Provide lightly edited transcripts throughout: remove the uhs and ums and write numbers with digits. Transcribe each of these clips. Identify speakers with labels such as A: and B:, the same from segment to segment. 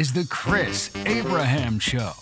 A: is the Chris Abraham Show.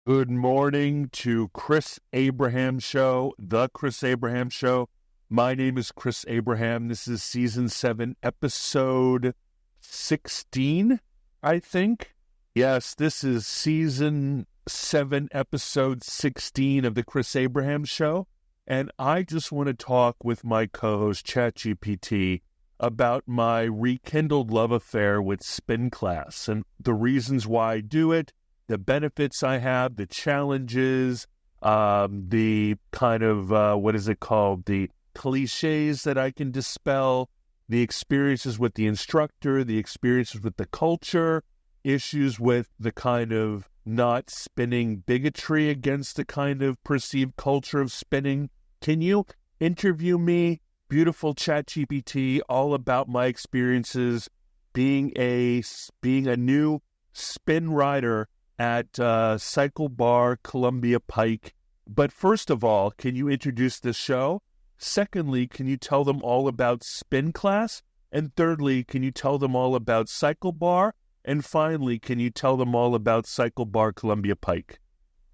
B: Good morning to Chris Abraham Show, the Chris Abraham Show. My name is Chris Abraham. This is Season 7, Episode 16, I think. Yes, this is Season 7, Episode 16 of the Chris Abraham Show. And I just want to talk with my co-host, ChatGPT, about my rekindled love affair with SpinClass and the reasons why I do it, the benefits I have, the challenges, the kind of, the cliches that I can dispel, the experiences with the instructor, the experiences with the culture, issues with the kind of not spinning bigotry against the kind of perceived culture of spinning. Can you interview me, beautiful ChatGPT, all about my experiences being a new spin rider at CycleBar Columbia Pike? But first of all, can you introduce the show? Secondly, can you tell them all about SpinClass? And thirdly, can you tell them all about CycleBar? And finally, can you tell them all about CycleBar Columbia Pike?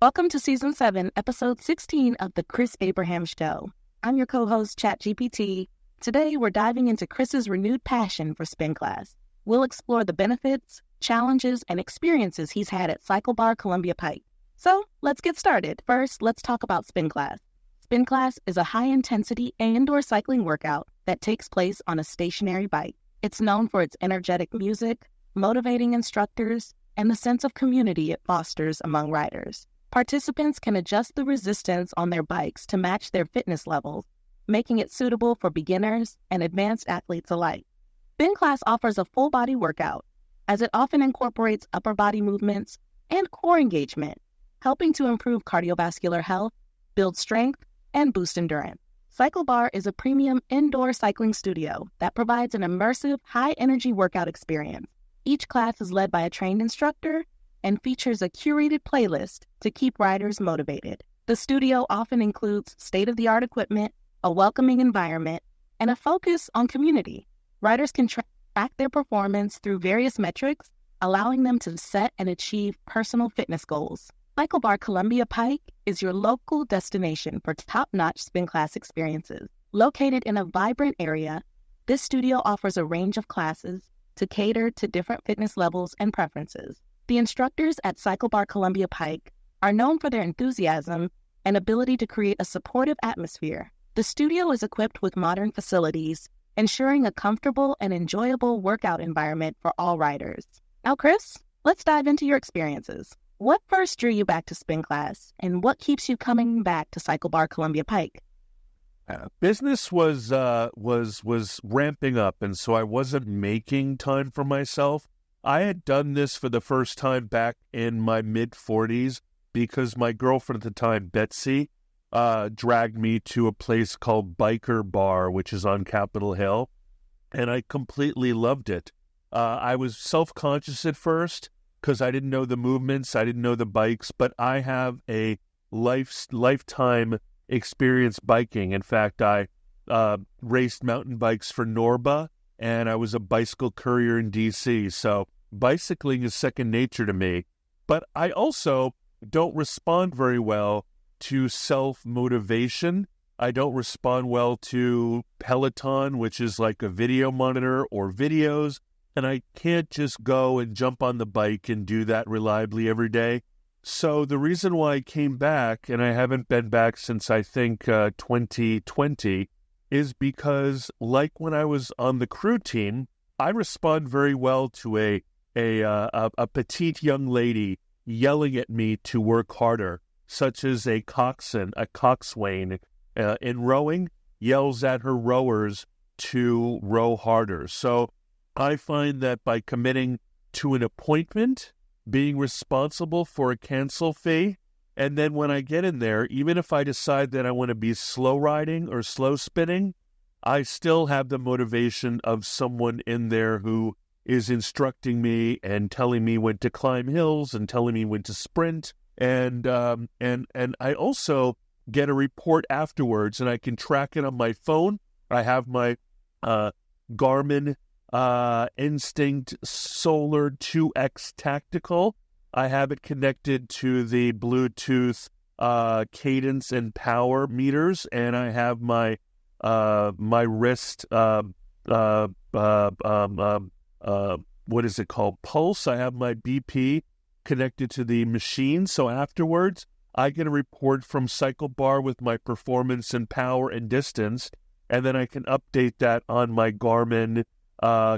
C: Welcome to Season 7, Episode 16 of The Chris Abraham Show. I'm your co-host, ChatGPT. Today, we're diving into Chris's renewed passion for SpinClass. We'll explore the benefits, challenges, and experiences he's had at CycleBar Columbia Pike. So, let's get started. First, let's talk about SpinClass. SpinClass is a high-intensity indoor cycling workout that takes place on a stationary bike. It's known for its energetic music, motivating instructors, and the sense of community it fosters among riders. Participants can adjust the resistance on their bikes to match their fitness levels, making it suitable for beginners and advanced athletes alike. SpinClass offers a full-body workout, as it often incorporates upper body movements and core engagement, helping to improve cardiovascular health, build strength, and boost endurance. CycleBar is a premium indoor cycling studio that provides an immersive, high-energy workout experience. Each class is led by a trained instructor and features a curated playlist to keep riders motivated. The studio often includes state-of-the-art equipment, a welcoming environment, and a focus on community. Riders can track their performance through various metrics, allowing them to set and achieve personal fitness goals. CycleBar Columbia Pike is your local destination for top-notch SpinClass experiences. Located in a vibrant area, this studio offers a range of classes to cater to different fitness levels and preferences. The instructors at CycleBar Columbia Pike are known for their enthusiasm and ability to create a supportive atmosphere. The studio is equipped with modern facilities, ensuring a comfortable and enjoyable workout environment for all riders. Now, Chris, let's dive into your experiences. What first drew you back to SpinClass, and what keeps you coming back to CycleBar Columbia Pike?
B: Business was ramping up, and so I wasn't making time for myself. I had done this for the first time back in my mid-40s because my girlfriend at the time, Betsy, dragged me to a place called Biker Bar, which is on Capitol Hill, and I completely loved it. I was self-conscious at first because I didn't know the movements, I didn't know the bikes, but I have a lifetime experience biking. In fact, I raced mountain bikes for Norba, and I was a bicycle courier in D.C., so bicycling is second nature to me. But I also don't respond very well to self-motivation. I don't respond well to Peloton, which is like a video monitor or videos, and I can't just go and jump on the bike and do that reliably every day. So the reason why I came back, and I haven't been back since I think 2020, is because like when I was on the crew team, I respond very well to a petite young lady yelling at me to work harder, such as a coxswain in rowing yells at her rowers to row harder. So I find that by committing to an appointment, being responsible for a cancel fee, and then when I get in there, even if I decide that I want to be slow riding or slow spinning, I still have the motivation of someone in there who is instructing me and telling me when to climb hills and telling me when to sprint. And I also get a report afterwards, and I can track it on my phone. I have my Garmin Instinct Solar 2X Tactical. I have it connected to the Bluetooth cadence and power meters, and I have my wrist what is it called? Pulse. I have my BP connected to the machine. So afterwards, I get a report from CycleBar with my performance and power and distance, and then I can update that on my Garmin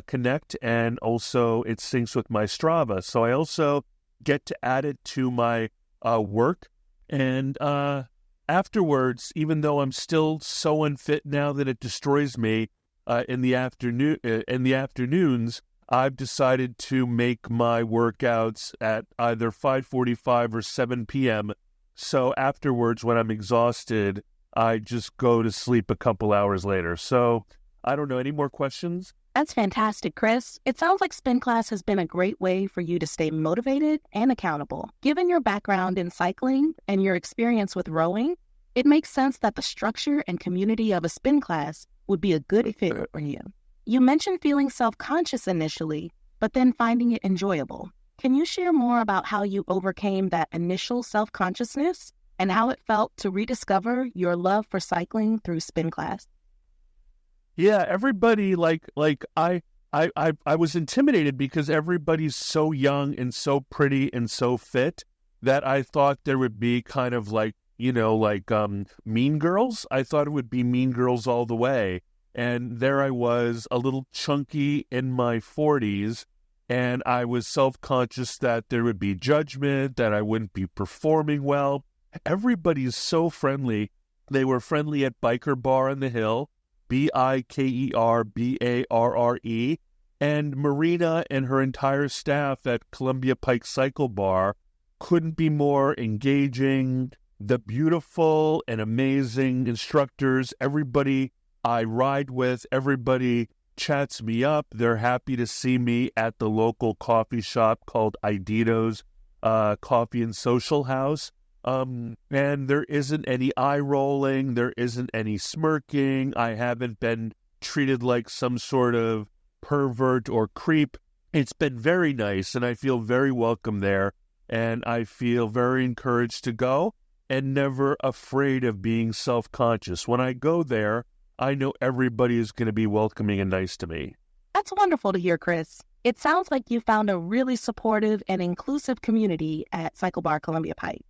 B: Connect, and also it syncs with my Strava. So I also get to add it to my work. And afterwards, even though I'm still so unfit now that it destroys me in the afternoons, I've decided to make my workouts at either 5:45 or 7 p.m. So afterwards, when I'm exhausted, I just go to sleep a couple hours later. So I don't know. Any more questions?
C: That's fantastic, Chris. It sounds like SpinClass has been a great way for you to stay motivated and accountable. Given your background in cycling and your experience with rowing, it makes sense that the structure and community of a SpinClass would be a good fit for you. You mentioned feeling self-conscious initially, but then finding it enjoyable. Can you share more about how you overcame that initial self-consciousness and how it felt to rediscover your love for cycling through SpinClass?
B: Yeah, everybody I was intimidated because everybody's so young and so pretty and so fit that I thought there would be kind of Mean Girls. I thought it would be Mean Girls all the way. And there I was, a little chunky in my 40s, and I was self-conscious that there would be judgment, that I wouldn't be performing well. Everybody's so friendly. They were friendly at Biker Bar on the Hill, BikerBarre, and Marina and her entire staff at Columbia Pike Cycle Bar couldn't be more engaging. The beautiful and amazing instructors, everybody I ride with, everybody chats me up. They're happy to see me at the local coffee shop called Idito's Coffee and Social House. And there isn't any eye rolling. There isn't any smirking. I haven't been treated like some sort of pervert or creep. It's been very nice, and I feel very welcome there. And I feel very encouraged to go and never afraid of being self-conscious. When I go there, I know everybody is going to be welcoming and nice to me.
C: That's wonderful to hear, Chris. It sounds like you found a really supportive and inclusive community at CycleBar Columbia Pike.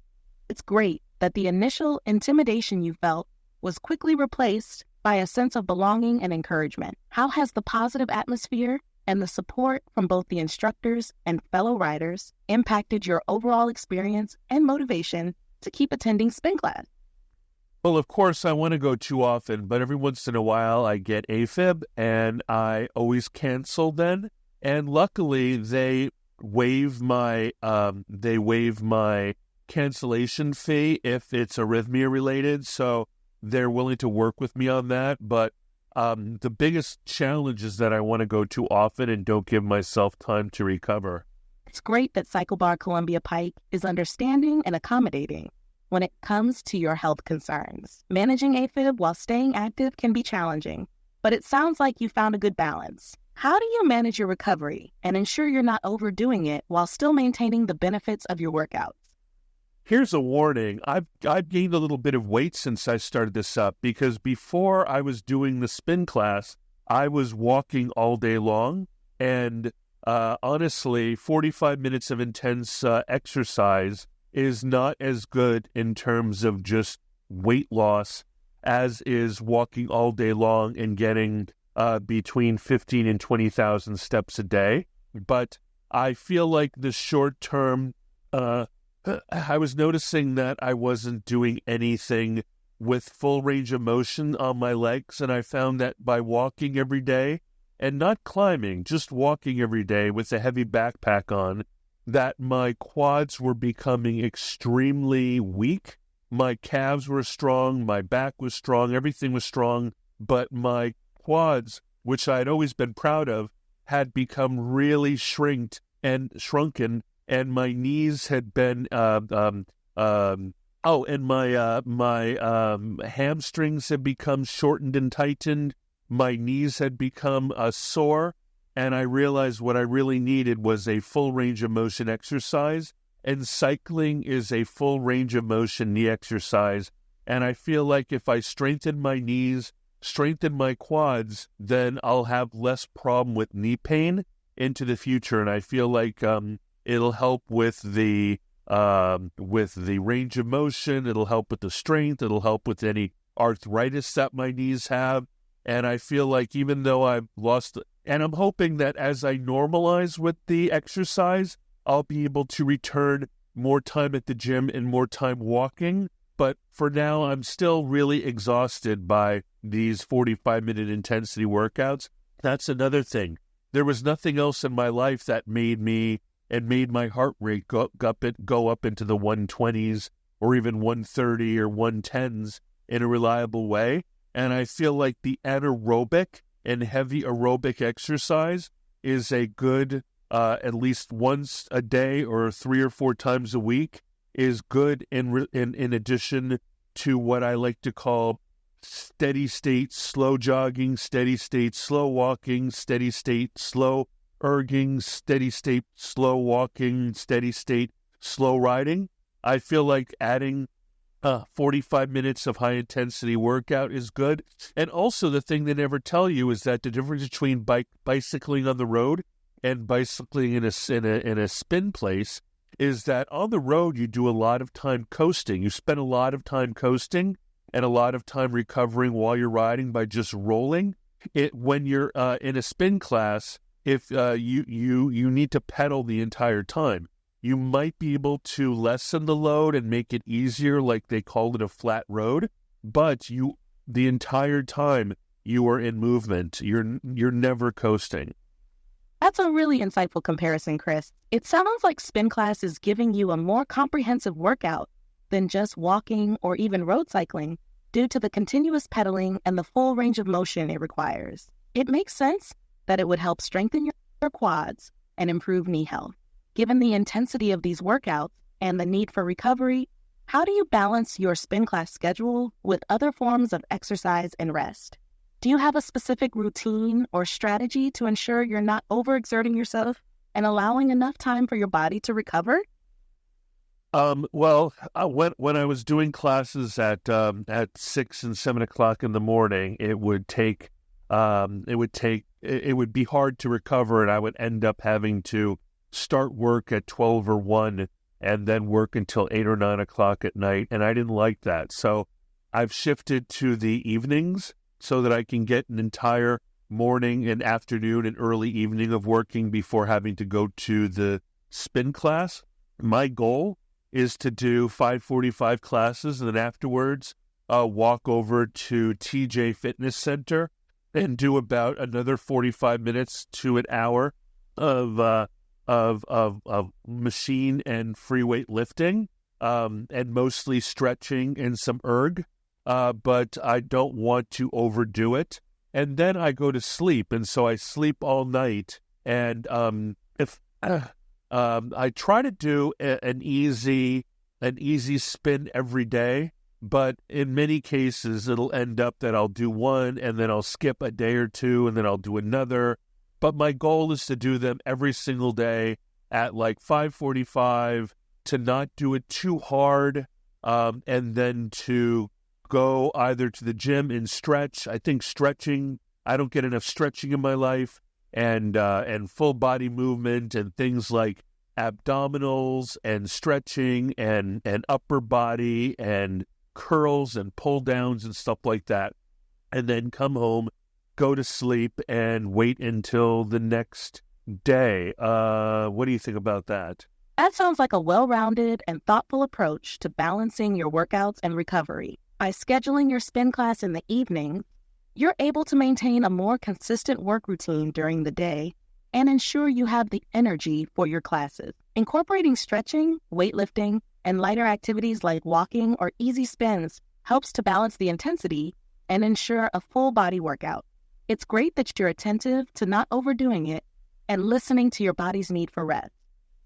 C: It's great that the initial intimidation you felt was quickly replaced by a sense of belonging and encouragement. How has the positive atmosphere and the support from both the instructors and fellow riders impacted your overall experience and motivation to keep attending SpinClass?
B: Well, of course, I want to go too often, but every once in a while I get AFib, and I always cancel then. And luckily, they waive my cancellation fee if it's arrhythmia related, so they're willing to work with me on that. But the biggest challenge is that I want to go too often and don't give myself time to recover.
C: It's great that CycleBar Columbia Pike is understanding and accommodating when it comes to your health concerns. Managing AFib while staying active can be challenging, but it sounds like you found a good balance. How do you manage your recovery and ensure you're not overdoing it while still maintaining the benefits of your workouts?
B: Here's a warning. I've gained a little bit of weight since I started this up, because before I was doing the SpinClass, I was walking all day long, and honestly, 45 minutes of intense exercise is not as good in terms of just weight loss as is walking all day long and getting between 15 and 20,000 steps a day. But I feel like the short term, I was noticing that I wasn't doing anything with full range of motion on my legs, and I found that by walking every day and not climbing, just walking every day with a heavy backpack on, that my quads were becoming extremely weak. My calves were strong, my back was strong, everything was strong, but my quads, which I'd always been proud of, had become really shrunken, and my knees had been and my hamstrings had become shortened and tightened. My knees had become sore, and I realized what I really needed was a full range of motion exercise, and cycling is a full range of motion knee exercise. And I feel like if I strengthen my knees, strengthen my quads, then I'll have less problem with knee pain into the future. And I feel like it'll help with the range of motion. It'll help with the strength. It'll help with any arthritis that my knees have. And I feel like even though I've lost, and I'm hoping that as I normalize with the exercise, I'll be able to return more time at the gym and more time walking. But for now, I'm still really exhausted by these 45-minute intensity workouts. That's another thing. There was nothing else in my life that made my heart rate go up into the 120s or even 130 or 110s in a reliable way. And I feel like the anaerobic and heavy aerobic exercise is a good, at least once a day or 3 or 4 times a week, is good in addition to what I like to call steady state slow jogging, steady state slow walking, steady state slow erging, steady state slow walking, steady state slow riding. I feel like adding 45 minutes of high intensity workout is good. And also the thing they never tell you is that the difference between bicycling on the road and bicycling in a spin place is that on the road you do a lot of time coasting. You spend a lot of time coasting and a lot of time recovering while you're riding by just rolling. When you're in a spin class, if you need to pedal the entire time, you might be able to lessen the load and make it easier, like they call it a flat road. But the entire time you are in movement. You're never coasting.
C: That's a really insightful comparison, Chris. It sounds like SpinClass is giving you a more comprehensive workout than just walking or even road cycling due to the continuous pedaling and the full range of motion it requires. It makes sense that it would help strengthen your quads and improve knee health. Given the intensity of these workouts and the need for recovery, how do you balance your SpinClass schedule with other forms of exercise and rest? Do you have a specific routine or strategy to ensure you're not overexerting yourself and allowing enough time for your body to recover?
B: Well, when I was doing classes at 6 and 7 o'clock in the morning, it would be hard to recover, and I would end up having to start work at 12 or 1 and then work until 8 or 9 o'clock at night, and I didn't like that. So I've shifted to the evenings so that I can get an entire morning and afternoon and early evening of working before having to go to the spin class. My goal is to do 5:45 classes and then afterwards walk over to TJ Fitness Center and do about another 45 minutes to an hour of machine and free weight lifting, and mostly stretching and some erg. But I don't want to overdo it. And then I go to sleep, and so I sleep all night. And I try to do an easy spin every day, but in many cases it'll end up that I'll do one, and then I'll skip a day or two, and then I'll do another. But my goal is to do them every single day at like 5:45, to not do it too hard, and then to go either to the gym and stretch. I think I don't get enough stretching in my life, and full body movement and things like abdominals and stretching and upper body and curls and pull downs and stuff like that. And then come home, go to sleep, and wait until the next day. What do you think about that?
C: That sounds like a well-rounded and thoughtful approach to balancing your workouts and recovery. By scheduling your spin class in the evening, you're able to maintain a more consistent work routine during the day and ensure you have the energy for your classes. Incorporating stretching, weightlifting, and lighter activities like walking or easy spins helps to balance the intensity and ensure a full body workout. It's great that you're attentive to not overdoing it and listening to your body's need for rest.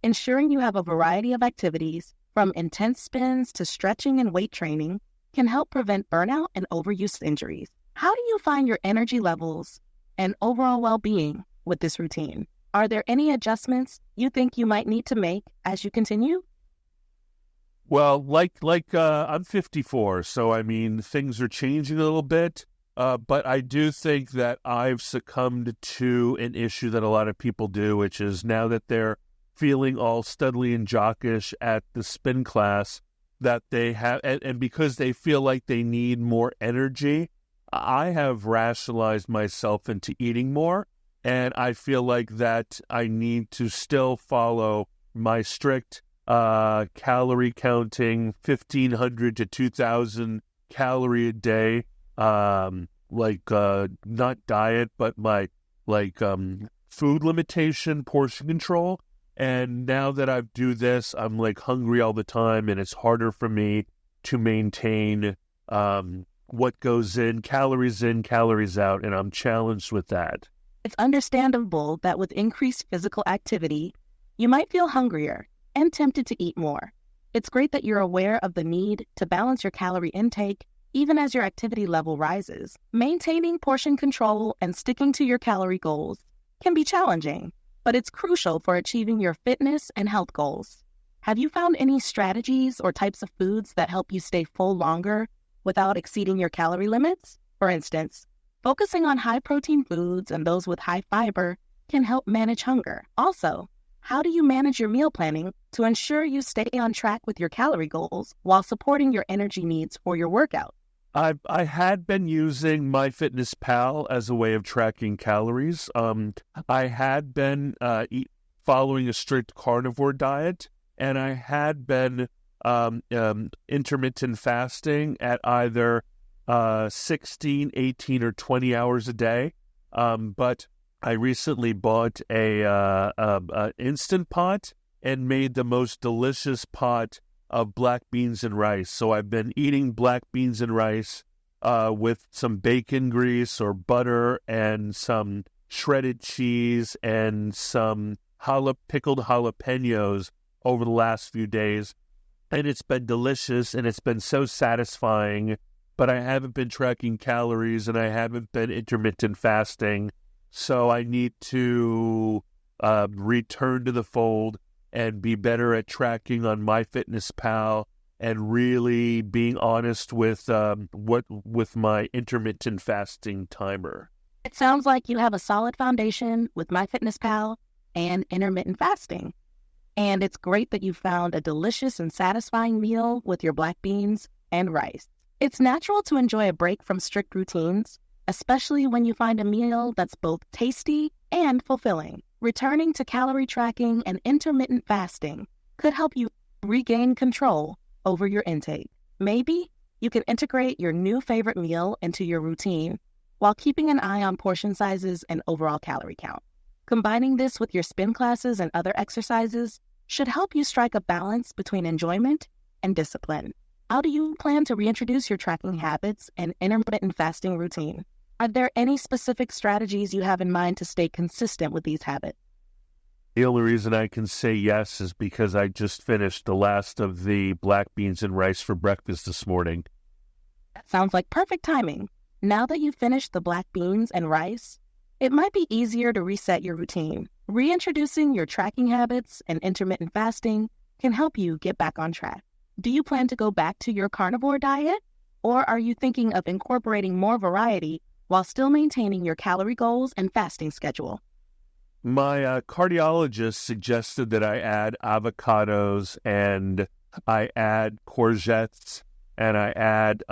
C: Ensuring you have a variety of activities, from intense spins to stretching and weight training, can help prevent burnout and overuse injuries. How do you find your energy levels and overall well-being with this routine? Are there any adjustments you think you might need to make as you continue?
B: Well, I'm 54, so I mean, things are changing a little bit, but I do think that I've succumbed to an issue that a lot of people do, which is now that they're feeling all studly and jockish at the spin class, that they have, and because they feel like they need more energy, I have rationalized myself into eating more, and I feel like that I need to still follow my strict calorie counting, 1,500 to 2,000 calorie a day, not diet, but my food limitation, portion control. And now that I do this, I'm hungry all the time, and it's harder for me to maintain what goes in, calories out, and I'm challenged with that.
C: It's understandable that with increased physical activity, you might feel hungrier and tempted to eat more. It's great that you're aware of the need to balance your calorie intake even as your activity level rises. Maintaining portion control and sticking to your calorie goals can be challenging, but it's crucial for achieving your fitness and health goals. Have you found any strategies or types of foods that help you stay full longer without exceeding your calorie limits? For instance, focusing on high-protein foods and those with high fiber can help manage hunger. Also, how do you manage your meal planning to ensure you stay on track with your calorie goals while supporting your energy needs for your workout?
B: I had been using MyFitnessPal as a way of tracking calories. I had been following a strict carnivore diet, and I had been intermittent fasting at either 16, 18, or 20 hours a day. But I recently bought a Instant Pot and made the most delicious pot of black beans and rice. So I've been eating black beans and rice with some bacon grease or butter and some shredded cheese and some pickled jalapenos over the last few days. And it's been delicious, and it's been so satisfying, but I haven't been tracking calories, and I haven't been intermittent fasting. So I need to return to the fold and be better at tracking on MyFitnessPal and really being honest with my intermittent fasting timer.
C: It sounds like you have a solid foundation with MyFitnessPal and intermittent fasting. And it's great that you found a delicious and satisfying meal with your black beans and rice. It's natural to enjoy a break from strict routines, especially when you find a meal that's both tasty and fulfilling. Returning to calorie tracking and intermittent fasting could help you regain control over your intake. Maybe you can integrate your new favorite meal into your routine while keeping an eye on portion sizes and overall calorie count. Combining this with your SpinClasses and other exercises should help you strike a balance between enjoyment and discipline. How do you plan to reintroduce your tracking habits and intermittent fasting routine? Are there any specific strategies you have in mind to stay consistent with these habits?
B: The only reason I can say yes is because I just finished the last of the black beans and rice for breakfast this morning.
C: That sounds like perfect timing. Now that you've finished the black beans and rice, it might be easier to reset your routine. Reintroducing your tracking habits and intermittent fasting can help you get back on track. Do you plan to go back to your carnivore diet, or are you thinking of incorporating more variety while still maintaining your calorie goals and fasting schedule?
B: My cardiologist suggested that I add avocados and I add courgettes and I add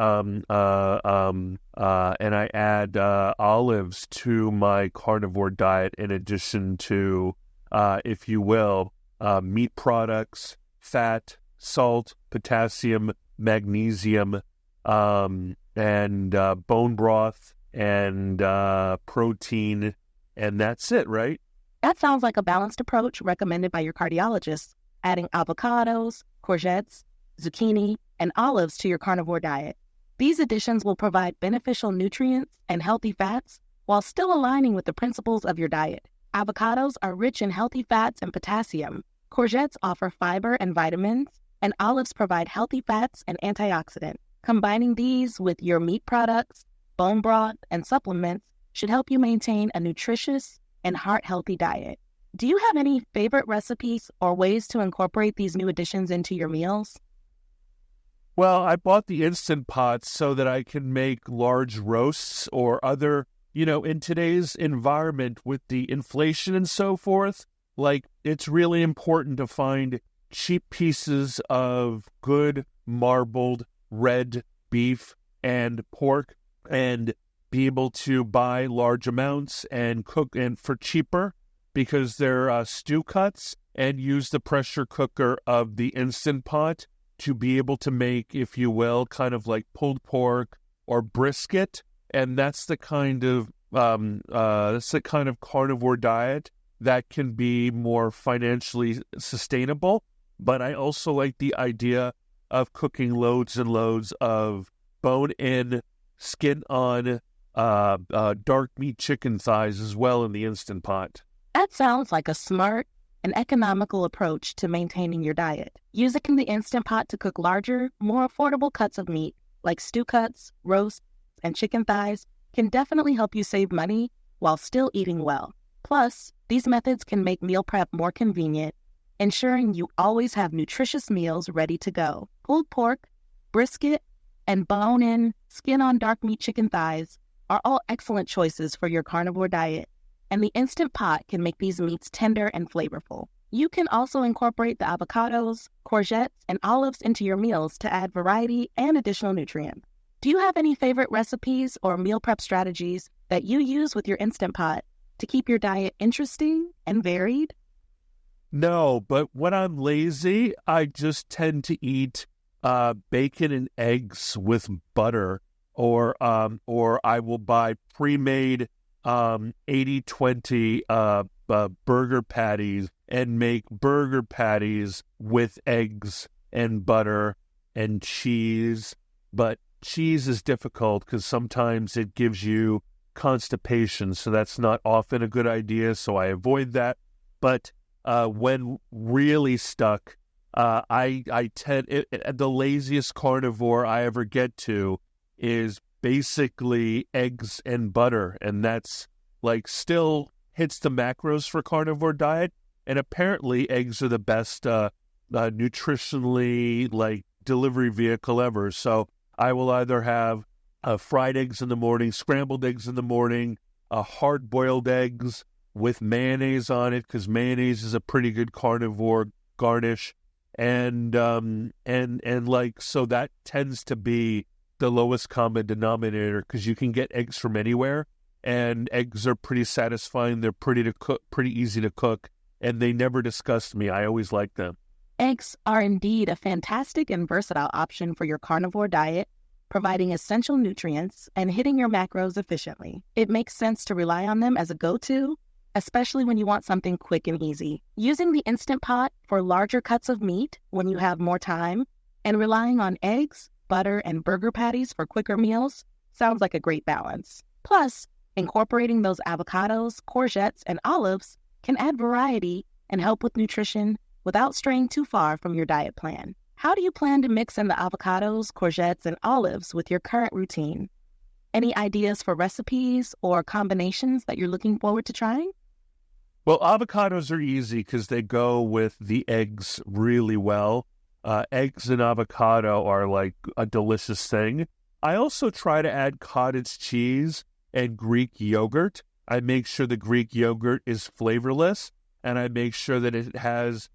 B: olives to my carnivore diet, in addition to, if you will, meat products, fat, salt, potassium, magnesium, and bone broth and protein, and that's it, right?
C: That sounds like a balanced approach recommended by your cardiologist, adding avocados, courgettes, zucchini, and olives to your carnivore diet. These additions will provide beneficial nutrients and healthy fats while still aligning with the principles of your diet. Avocados are rich in healthy fats and potassium. Courgettes offer fiber and vitamins, and olives provide healthy fats and antioxidants. Combining these with your meat products, bone broth, and supplements should help you maintain a nutritious and heart-healthy diet. Do you have any favorite recipes or ways to incorporate these new additions into your meals?
B: Well, I bought the Instant Pot so that I can make large roasts or other, in today's environment with the inflation and so forth, it's really important to find cheap pieces of good marbled red beef and pork and be able to buy large amounts and cook and for cheaper because they're stew cuts, and use the pressure cooker of the Instant Pot to be able to make, if you will, kind of like pulled pork or brisket. And that's the kind of carnivore diet that can be more financially sustainable. But I also like the idea of cooking loads and loads of bone-in, skin-on, dark meat chicken thighs as well in the Instant Pot.
C: That sounds like a smart and economical approach to maintaining your diet. Using the Instant Pot to cook larger, more affordable cuts of meat, like stew cuts, roasts, and chicken thighs, can definitely help you save money while still eating well. Plus, these methods can make meal prep more convenient, ensuring you always have nutritious meals ready to go. Pulled pork, brisket, and bone-in, skin-on dark meat chicken thighs are all excellent choices for your carnivore diet, and the Instant Pot can make these meats tender and flavorful. You can also incorporate the avocados, courgettes, and olives into your meals to add variety and additional nutrients. Do you have any favorite recipes or meal prep strategies that you use with your Instant Pot to keep your diet interesting and varied?
B: No, but when I'm lazy, I just tend to eat bacon and eggs with butter, or I will buy pre-made 80-20 burger patties and make burger patties with eggs and butter and cheese. But cheese is difficult because sometimes it gives you constipation, so that's not often a good idea, so I avoid that. But when really stuck, the laziest carnivore I ever get to is basically eggs and butter, and that's still hits the macros for carnivore diet. And apparently eggs are the best nutritionally delivery vehicle ever. So I will either have fried eggs in the morning, scrambled eggs in the morning, hard-boiled eggs with mayonnaise on it, because mayonnaise is a pretty good carnivore garnish, and so that tends to be the lowest common denominator, because you can get eggs from anywhere, and eggs are pretty satisfying. They're pretty easy to cook, and they never disgust me. I always like them.
C: Eggs are indeed a fantastic and versatile option for your carnivore diet, providing essential nutrients and hitting your macros efficiently. It makes sense to rely on them as a go-to, especially when you want something quick and easy. Using the Instant Pot for larger cuts of meat when you have more time, and relying on eggs, butter, and burger patties for quicker meals sounds like a great balance. Plus, incorporating those avocados, courgettes, and olives can add variety and help with nutrition without straying too far from your diet plan. How do you plan to mix in the avocados, courgettes, and olives with your current routine? Any ideas for recipes or combinations that you're looking forward to trying?
B: Well, avocados are easy because they go with the eggs really well. Eggs and avocado are like a delicious thing. I also try to add cottage cheese and Greek yogurt. I make sure the Greek yogurt is flavorless, and I make sure that it has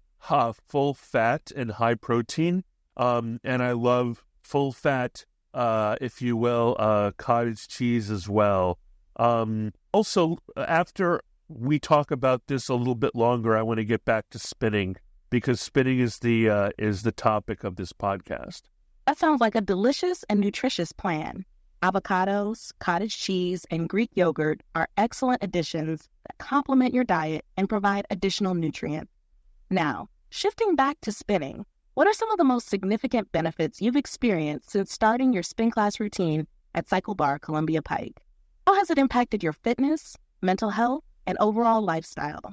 B: full fat and high protein. And I love full fat, if you will, cottage cheese as well. Also, after we talk about this a little bit longer, I want to get back to spinning, because spinning is the topic of this podcast.
C: That sounds like a delicious and nutritious plan. Avocados, cottage cheese, and Greek yogurt are excellent additions that complement your diet and provide additional nutrients. Now, shifting back to spinning, what are some of the most significant benefits you've experienced since starting your SpinClass routine at CycleBar Columbia Pike? How has it impacted your fitness, mental health, and overall lifestyle?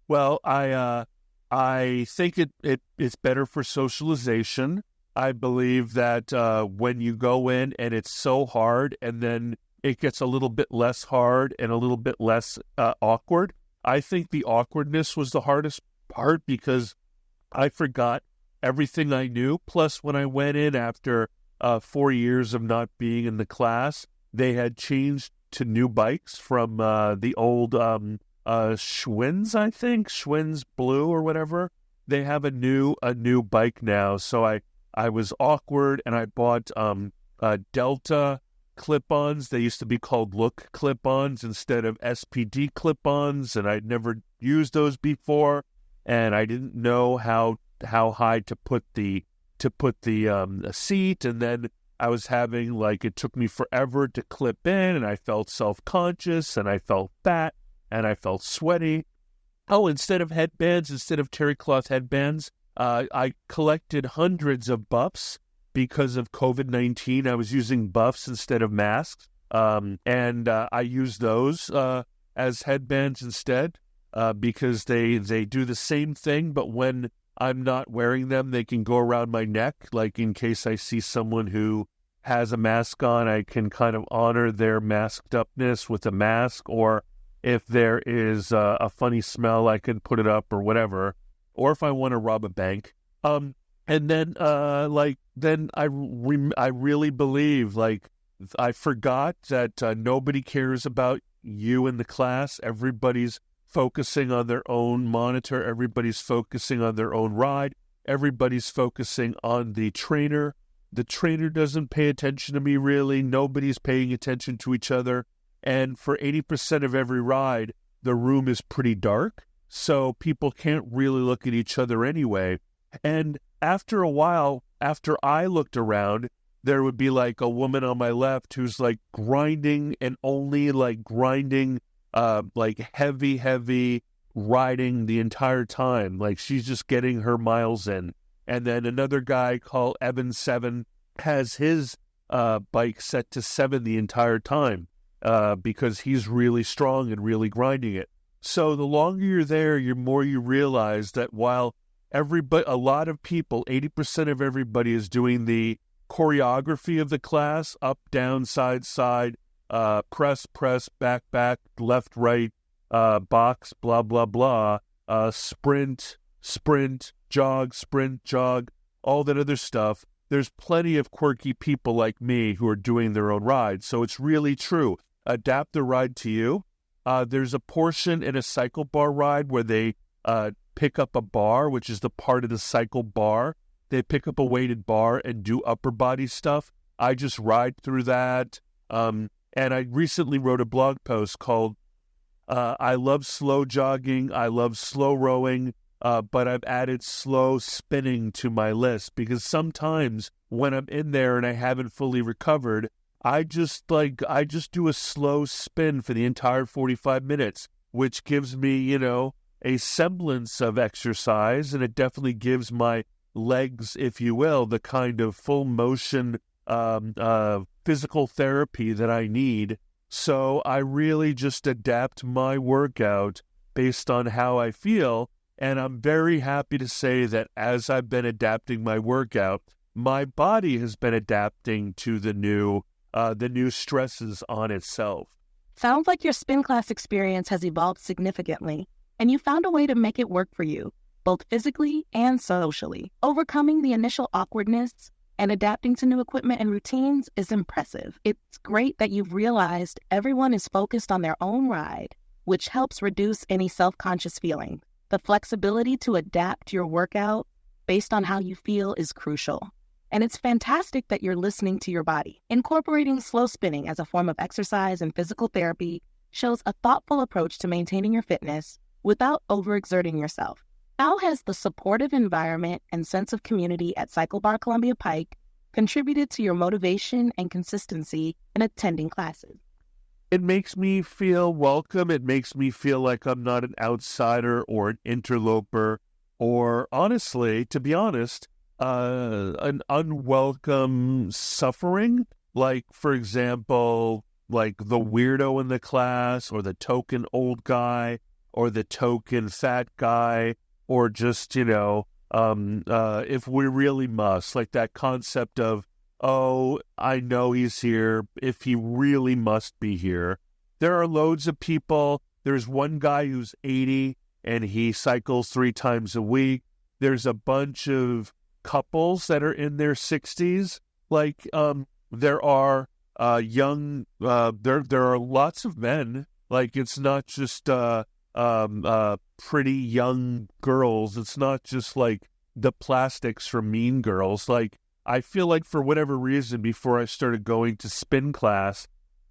B: Well, I think it's better for socialization. I believe that when you go in and it's so hard and then it gets a little bit less hard and a little bit less awkward. I think the awkwardness was the hardest part because I forgot everything I knew. Plus, when I went in after 4 years of not being in the class, they had changed to new bikes from the old Schwinn's, I think, Schwinn's Blue or whatever. They have a new bike now. So I was awkward and I bought Delta clip-ons. They used to be called Look clip-ons instead of SPD clip-ons, and I'd never used those before, and I didn't know how high to put the seat, and then I was having it took me forever to clip in, and I felt self-conscious, and I felt fat, and I felt sweaty. Oh, instead of terry cloth headbands, I collected hundreds of buffs. Because of COVID-19, I was using buffs instead of masks, and I use those as headbands instead because they do the same thing, but when I'm not wearing them, they can go around my neck, like in case I see someone who has a mask on, I can kind of honor their masked upness with a mask, or if there is a funny smell, I can put it up or whatever, or if I want to rob a bank. And then, then I really believe, I forgot that nobody cares about you in the class. Everybody's focusing on their own monitor. Everybody's focusing on their own ride. Everybody's focusing on the trainer. The trainer doesn't pay attention to me, really. Nobody's paying attention to each other. And for 80% of every ride, the room is pretty dark, so people can't really look at each other anyway. And after a while, after I looked around, there would be a woman on my left who's grinding and only grinding, heavy riding the entire time. She's just getting her miles in. And then another guy called Evan 7 has his bike set to 7 the entire time because he's really strong and really grinding it. So the longer you're there, the more you realize that while a lot of people, 80% of everybody is doing the choreography of the class, up, down, side, press, back, left, right, box, blah, blah, blah, sprint, jog, all that other stuff. There's plenty of quirky people like me who are doing their own rides. So it's really true. Adapt the ride to you. There's a portion in a CycleBar ride where they pick up a bar, which is the part of the cycle bar. They pick up a weighted bar and do upper body stuff. I just ride through that. And I recently wrote a blog post called I love slow jogging, I love slow rowing, but I've added slow spinning to my list because sometimes when I'm in there and I haven't fully recovered, I just do a slow spin for the entire 45 minutes, which gives me, a semblance of exercise, and it definitely gives my legs, if you will, the kind of full motion physical therapy that I need. So I really just adapt my workout based on how I feel, and I'm very happy to say that as I've been adapting my workout, my body has been adapting to the new stresses on itself.
C: Sounds like your SpinClass experience has evolved significantly, and you found a way to make it work for you, both physically and socially. Overcoming the initial awkwardness and adapting to new equipment and routines is impressive. It's great that you've realized everyone is focused on their own ride, which helps reduce any self-conscious feeling. The flexibility to adapt your workout based on how you feel is crucial. And it's fantastic that you're listening to your body. Incorporating slow spinning as a form of exercise and physical therapy shows a thoughtful approach to maintaining your fitness without overexerting yourself. How has the supportive environment and sense of community at CycleBar Columbia Pike contributed to your motivation and consistency in attending classes?
B: It makes me feel welcome. It makes me feel like I'm not an outsider or an interloper or, honestly, to be honest, an unwelcome suffering. Like, for example, like the weirdo in the class, or the token old guy, or the token fat guy, or just, if we really must, like that concept of, oh, I know he's here if he really must be here. There are loads of people. There's one guy who's 80 and he cycles 3 times a week. There's a bunch of couples that are in their 60s. Like, there are there are lots of men. Like, it's not just pretty young girls. It's not just like the plastics from Mean Girls. Like, I feel like for whatever reason, before I started going to SpinClass,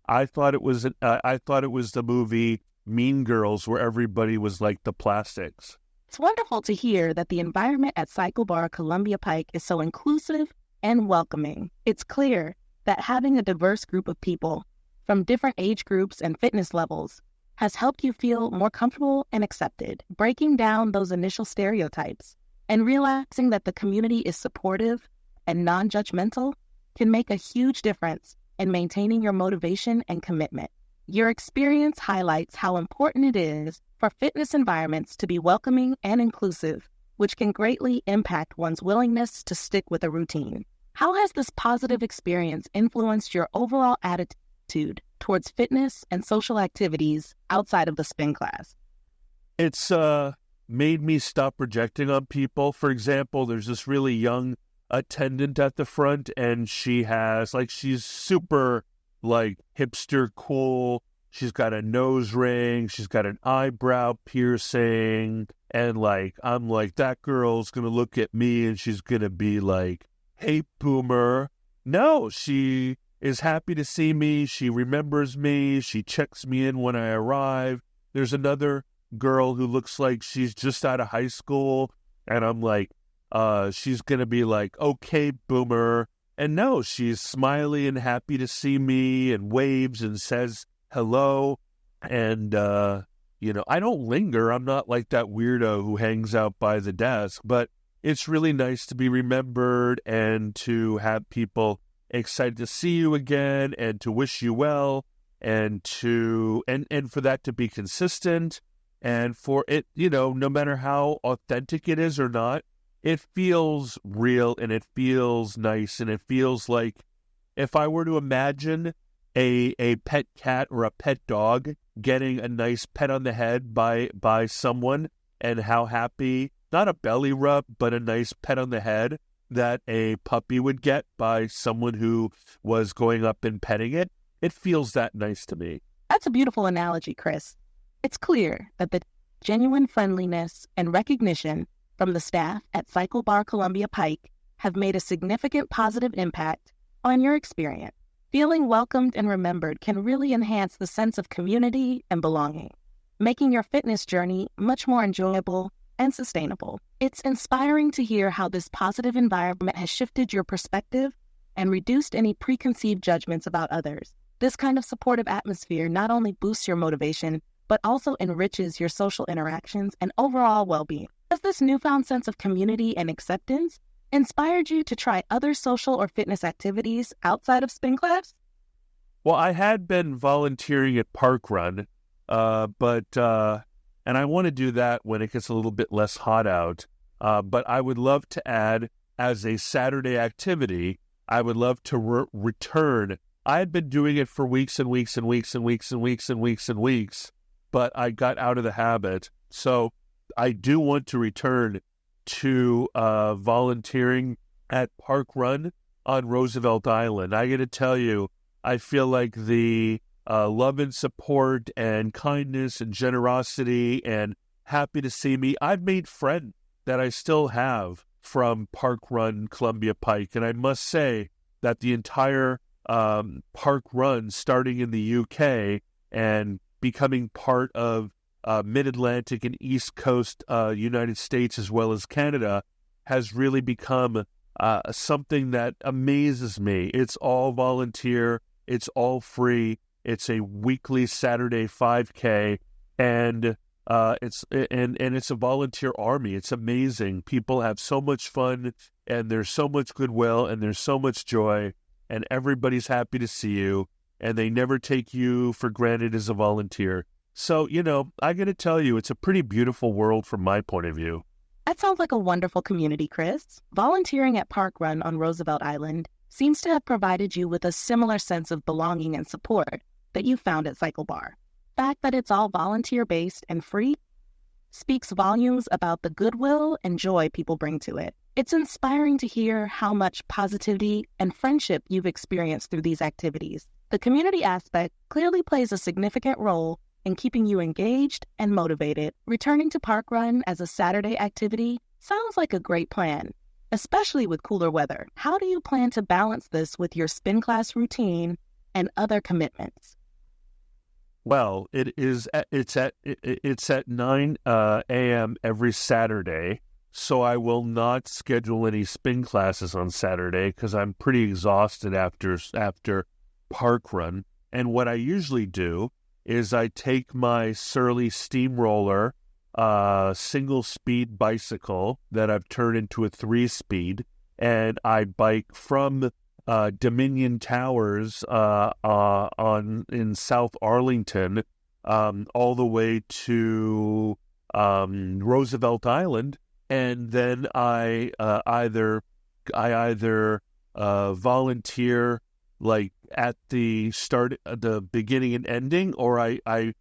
B: I thought it was the movie Mean Girls, where everybody was like the plastics.
C: It's wonderful to hear that the environment at CycleBar Columbia Pike is so inclusive and welcoming. It's clear that having a diverse group of people from different age groups and fitness levels has helped you feel more comfortable and accepted, breaking down those initial stereotypes and realizing that the community is supportive and non-judgmental can make a huge difference in maintaining your motivation and commitment. Your experience highlights how important it is for fitness environments to be welcoming and inclusive, which can greatly impact one's willingness to stick with a routine. How has this positive experience influenced your overall attitude towards fitness and social activities outside of the SpinClass?
B: It's made me stop projecting on people. For example, there's this really young attendant at the front, and she's super like hipster cool. She's got a nose ring, she's got an eyebrow piercing, and like, I'm like, that girl's gonna look at me and she's gonna be like, hey, boomer. No, she is happy to see me. She remembers me. She checks me in when I arrive. There's another girl who looks like she's just out of high school, and I'm like, she's going to be like, okay, boomer. And no, she's smiley and happy to see me and waves and says hello. And, I don't linger. I'm not like that weirdo who hangs out by the desk, but it's really nice to be remembered and to have people excited to see you again and to wish you well, and for that to be consistent, and for it, no matter how authentic it is or not, it feels real and it feels nice, and it feels like if I were to imagine a pet cat or a pet dog getting a nice pet on the head by someone, and how happy, not a belly rub, but a nice pet on the head that a puppy would get by someone who was going up and petting it, it feels that nice to me.
C: That's a beautiful analogy, Chris. It's clear that the genuine friendliness and recognition from the staff at CycleBar Columbia Pike have made a significant positive impact on your experience. Feeling welcomed and remembered can really enhance the sense of community and belonging, making your fitness journey much more enjoyable and sustainable. It's inspiring to hear how this positive environment has shifted your perspective and reduced any preconceived judgments about others. This kind of supportive atmosphere not only boosts your motivation, but also enriches your social interactions and overall well-being. Has this newfound sense of community and acceptance inspired you to try other social or fitness activities outside of SpinClass?
B: Well, I had been volunteering at Parkrun, and I want to do that when it gets a little bit less hot out. But I would love to add, as a Saturday activity, I would love to return. I had been doing it for weeks and weeks and weeks and weeks and weeks and weeks and weeks, but I got out of the habit. So I do want to return to volunteering at Parkrun on Roosevelt Island. I got to tell you, I feel like the love and support and kindness and generosity and happy to see me. I've made friends that I still have from Parkrun Columbia Pike. And I must say that the entire Parkrun, starting in the UK and becoming part of Mid-Atlantic and East Coast United States as well as Canada, has really become something that amazes me. It's all volunteer. It's all free. It's a weekly Saturday 5K, and it's a volunteer army. It's amazing. People have so much fun, and there's so much goodwill, and there's so much joy, and everybody's happy to see you. and they never take you for granted as a volunteer. So, I got to tell you, it's a pretty beautiful world from my point of view.
C: That sounds like a wonderful community, Chris. Volunteering at Parkrun on Roosevelt Island seems to have provided you with a similar sense of belonging and support that you found at CycleBar. The fact that it's all volunteer-based and free speaks volumes about the goodwill and joy people bring to it. It's inspiring to hear how much positivity and friendship you've experienced through these activities. The community aspect clearly plays a significant role in keeping you engaged and motivated. Returning to Parkrun as a Saturday activity sounds like a great plan, especially with cooler weather. How do you plan to balance this with your SpinClass routine and other commitments?
B: Well, it's at 9 a.m. every Saturday, so I will not schedule any spin classes on Saturday because I'm pretty exhausted after Parkrun. And what I usually do is I take my Surly Steamroller single-speed bicycle that I've turned into a 3-speed, and I bike from Dominion Towers in South Arlington all the way to Roosevelt Island, and then I either volunteer like at the start, the beginning and ending, or I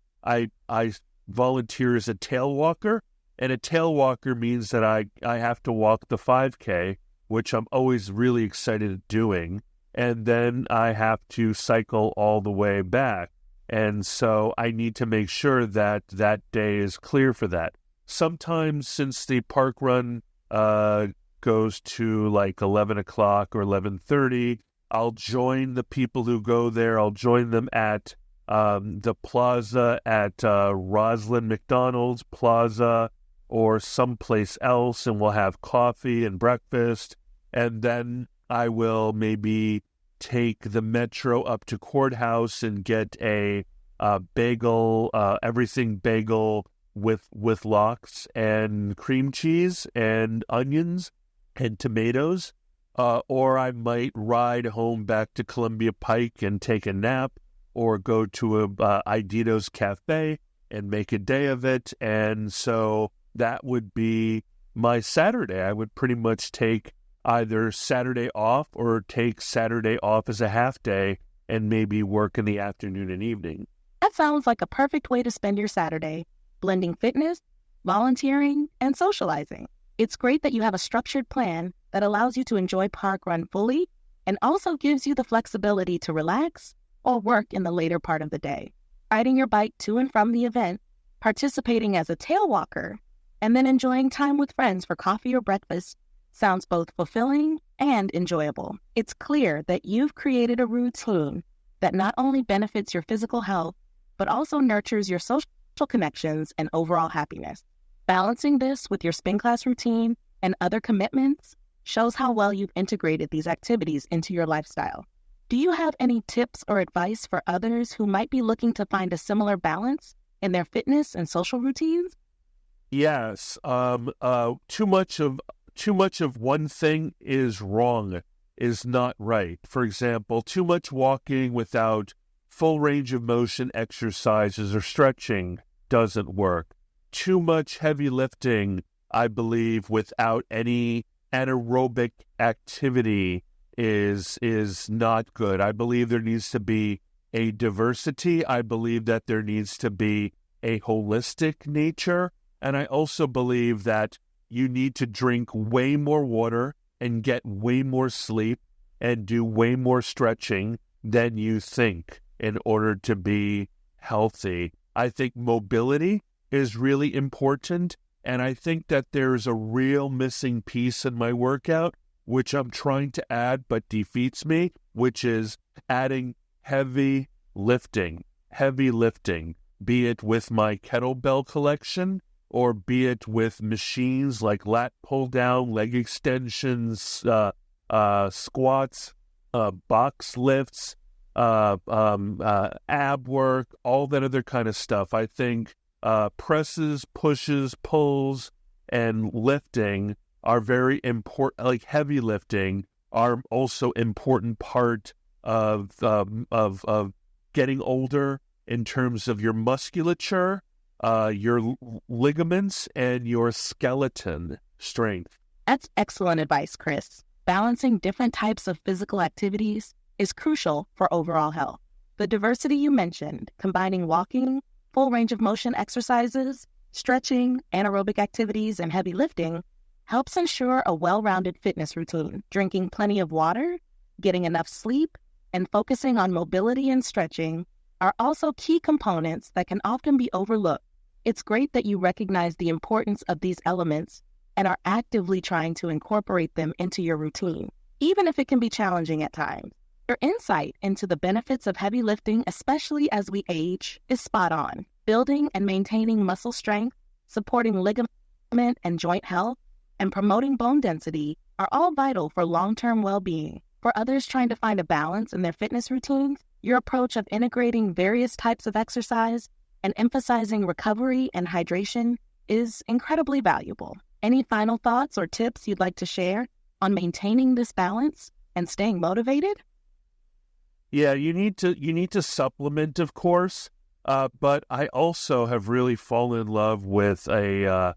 B: volunteer as a tail walker, and a tail walker means that I have to walk the 5K, which I'm always really excited at doing, and then I have to cycle all the way back. And so I need to make sure that that day is clear for that. Sometimes, since the park run goes to like 11 o'clock or 11:30, I'll join the people who go there. I'll join them at the plaza at Roslyn McDonald's Plaza or someplace else, and we'll have coffee and breakfast. And then I will maybe take the metro up to Courthouse and get a bagel, everything bagel with lox and cream cheese and onions and tomatoes. Or I might ride home back to Columbia Pike and take a nap, or go to a Idito's Cafe and make a day of it. And so that would be my Saturday. I would pretty much take either Saturday off or take Saturday off as a half day and maybe work in the afternoon and evening.
C: That sounds like a perfect way to spend your Saturday, blending fitness, volunteering, and socializing. It's great that you have a structured plan that allows you to enjoy Parkrun fully and also gives you the flexibility to relax or work in the later part of the day. Riding your bike to and from the event, participating as a tail walker, and then enjoying time with friends for coffee or breakfast sounds both fulfilling and enjoyable. It's clear that you've created a routine that not only benefits your physical health, but also nurtures your social connections and overall happiness. Balancing this with your SpinClass routine and other commitments shows how well you've integrated these activities into your lifestyle. Do you have any tips or advice for others who might be looking to find a similar balance in their fitness and social routines?
B: Yes. Too much of one thing is wrong, is not right. For example, too much walking without full range of motion exercises or stretching doesn't work. Too much heavy lifting, I believe, without any anaerobic activity is not good. I believe there needs to be a diversity. I believe that there needs to be a holistic nature. And I also believe that you need to drink way more water and get way more sleep and do way more stretching than you think in order to be healthy. I think mobility is really important. And I think that there's a real missing piece in my workout, which I'm trying to add but defeats me, which is adding heavy lifting, be it with my kettlebell collection or be it with machines like lat pull down, leg extensions, squats, box lifts, ab work, all that other kind of stuff. I think presses, pushes, pulls, and lifting are very important. Like heavy lifting are also important part of getting older in terms of your musculature, your ligaments, and your skeleton strength.
C: That's excellent advice, Chris. Balancing different types of physical activities is crucial for overall health. The diversity you mentioned, combining walking, full range of motion exercises, stretching, anaerobic activities, and heavy lifting, helps ensure a well-rounded fitness routine. Drinking plenty of water, getting enough sleep, and focusing on mobility and stretching are also key components that can often be overlooked. It's great that you recognize the importance of these elements and are actively trying to incorporate them into your routine, even if it can be challenging at times. Your insight into the benefits of heavy lifting, especially as we age, is spot on. Building and maintaining muscle strength, supporting ligament and joint health, and promoting bone density are all vital for long-term well-being. For others trying to find a balance in their fitness routines, your approach of integrating various types of exercise and emphasizing recovery and hydration is incredibly valuable. Any final thoughts or tips you'd like to share on maintaining this balance and staying motivated?
B: Yeah, you need to supplement, of course, but I also have really fallen in love with with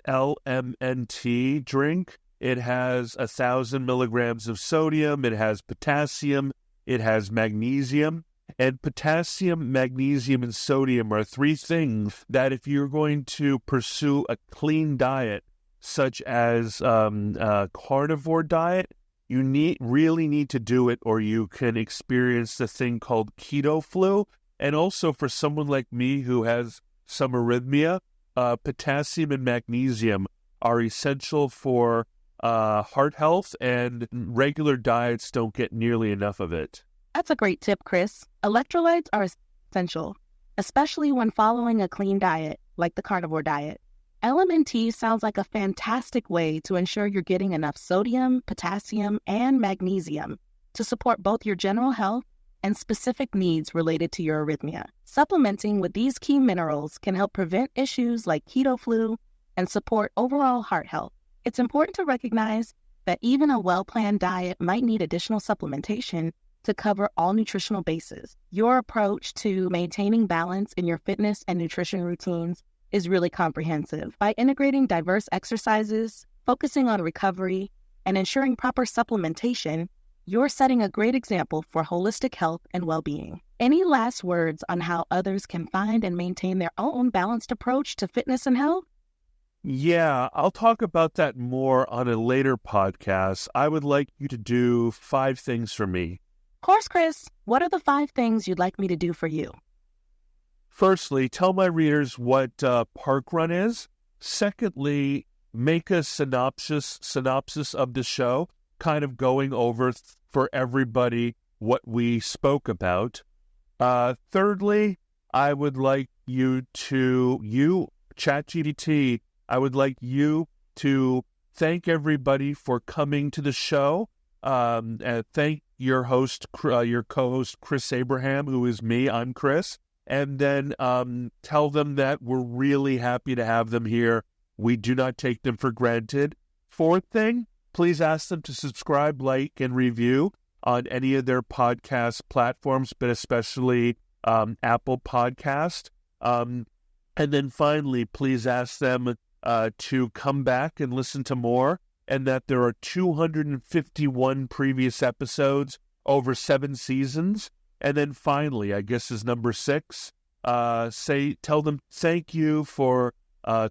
B: LMNT drink. It has 1,000 milligrams of sodium. It has potassium. It has magnesium. And potassium, magnesium, and sodium are three things that if you're going to pursue a clean diet, such as a carnivore diet, you really need to do it, or you can experience the thing called keto flu. And also for someone like me who has some arrhythmia, potassium and magnesium are essential for heart health, and regular diets don't get nearly enough of it.
C: That's a great tip, Chris. Electrolytes are essential, especially when following a clean diet like the carnivore diet. LMNT sounds like a fantastic way to ensure you're getting enough sodium, potassium, and magnesium to support both your general health and specific needs related to your arrhythmia. Supplementing with these key minerals can help prevent issues like keto flu and support overall heart health. It's important to recognize that even a well-planned diet might need additional supplementation to cover all nutritional bases. Your approach to maintaining balance in your fitness and nutrition routines is really comprehensive. By integrating diverse exercises, focusing on recovery, and ensuring proper supplementation, you're setting a great example for holistic health and well-being. Any last words on how others can find and maintain their own balanced approach to fitness and health?
B: Yeah, I'll talk about that more on a later podcast. I would like you to do 5 things for me.
C: Of course, Chris. What are the 5 things you'd like me to do for you?
B: Firstly, tell my readers what Parkrun is. Secondly, make a synopsis of the show, kind of going over for everybody what we spoke about. Thirdly, I would like ChatGPT, I would like you to thank everybody for coming to the show. And thank your co-host, Chris Abraham, who is me. I'm Chris. And then tell them that we're really happy to have them here. We do not take them for granted. Fourth thing, please ask them to subscribe, like, and review on any of their podcast platforms, but especially Apple Podcast. And then finally, please ask them to come back and listen to more, and that there are 251 previous episodes over 7 seasons. And then finally, I guess is number 6, tell them thank you for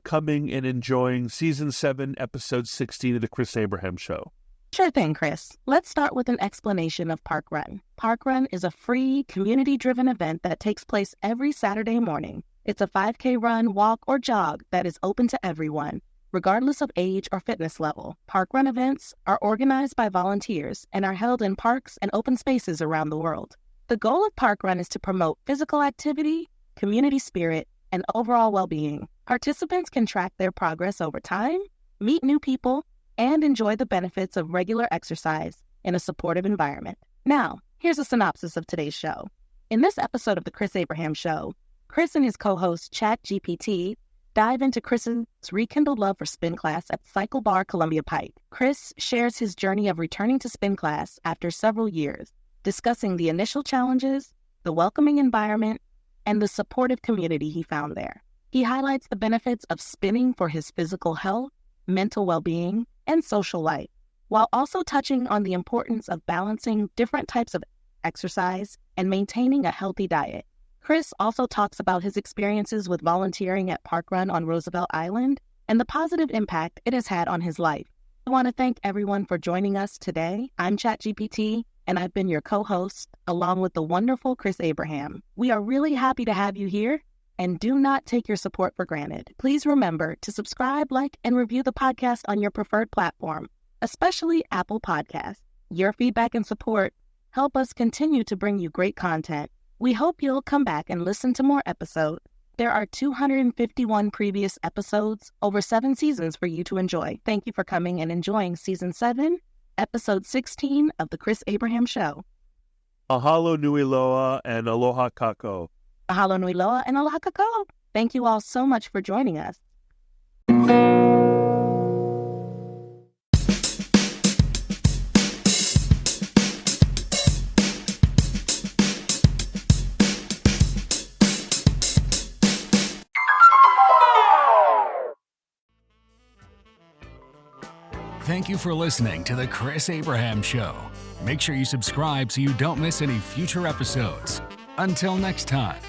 B: coming and enjoying Season 7, Episode 16 of The Chris Abraham Show.
C: Sure thing, Chris. Let's start with an explanation of Parkrun. Parkrun is a free, community-driven event that takes place every Saturday morning. It's a 5K run, walk, or jog that is open to everyone, regardless of age or fitness level. Parkrun events are organized by volunteers and are held in parks and open spaces around the world. The goal of Parkrun is to promote physical activity, community spirit, and overall well-being. Participants can track their progress over time, meet new people, and enjoy the benefits of regular exercise in a supportive environment. Now, here's a synopsis of today's show. In this episode of The Chris Abraham Show, Chris and his co-host ChatGPT dive into Chris's rekindled love for SpinClass at CycleBar Columbia Pike. Chris shares his journey of returning to SpinClass after several years, discussing the initial challenges, the welcoming environment, and the supportive community he found there. He highlights the benefits of spinning for his physical health, mental well-being, and social life, while also touching on the importance of balancing different types of exercise and maintaining a healthy diet. Chris also talks about his experiences with volunteering at Parkrun on Roosevelt Island and the positive impact it has had on his life. I want to thank everyone for joining us today. I'm ChatGPT, and I've been your co-host, along with the wonderful Chris Abraham. We are really happy to have you here, and do not take your support for granted. Please remember to subscribe, like, and review the podcast on your preferred platform, especially Apple Podcasts. Your feedback and support help us continue to bring you great content. We hope you'll come back and listen to more episodes. There are 251 previous episodes, over 7 seasons for you to enjoy. Thank you for coming and enjoying Season 7, Episode 16 of The Chris Abraham Show.
B: Mahalo nui loa and aloha kako.
C: Mahalo nui loa and aloha kako. Thank you all so much for joining us.
A: Thank you for listening to The Chris Abraham Show. Make sure you subscribe so you don't miss any future episodes. Until next time.